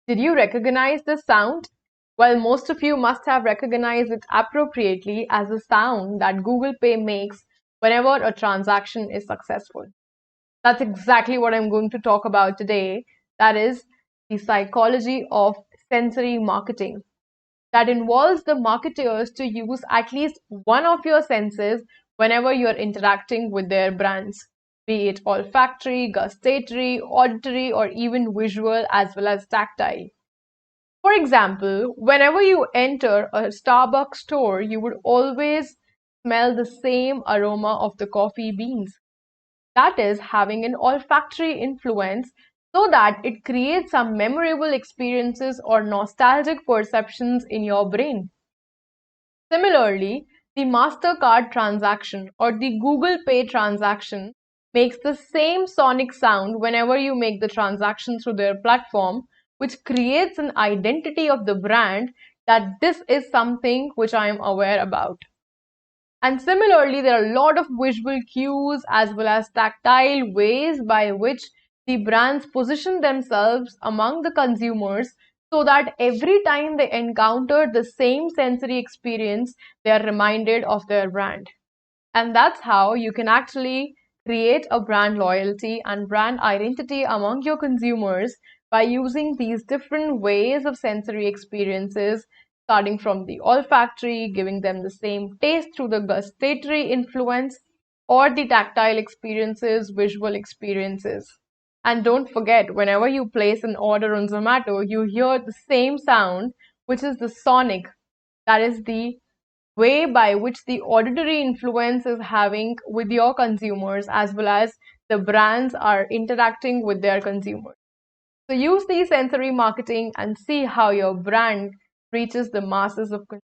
Did you recognize the sound? Well, most of you must have recognized it appropriately as the sound that Google Pay makes whenever a transaction is successful. That's exactly what I'm going to talk about today. That is the psychology of sensory marketing that involves the marketers to use at least one of your senses whenever you're interacting with their brands, be it olfactory, gustatory, auditory, or even visual as well as tactile. For example, whenever you enter a Starbucks store, you would always smell the same aroma of the coffee beans. That is having an olfactory influence so that it creates some memorable experiences or nostalgic perceptions in your brain. Similarly, the MasterCard transaction or the Google Pay transaction makes the same sonic sound whenever you make the transaction through their platform, which creates an identity of the brand that this is something which I am aware about. And similarly, there are a lot of visual cues as well as tactile ways by which the brands position themselves among the consumers so that every time they encounter the same sensory experience, they are reminded of their brand. And that's how you can actually create a brand loyalty and brand identity among your consumers by using these different ways of sensory experiences, starting from the olfactory, giving them the same taste through the gustatory influence, or the tactile experiences, visual experiences. And don't forget, whenever you place an order on Zomato, you hear the same sound, which is the sonic. That is the way by which the auditory influence is having with your consumers as well as the brands are interacting with their consumers. So use the sensory marketing and see how your brand reaches the masses of consumers.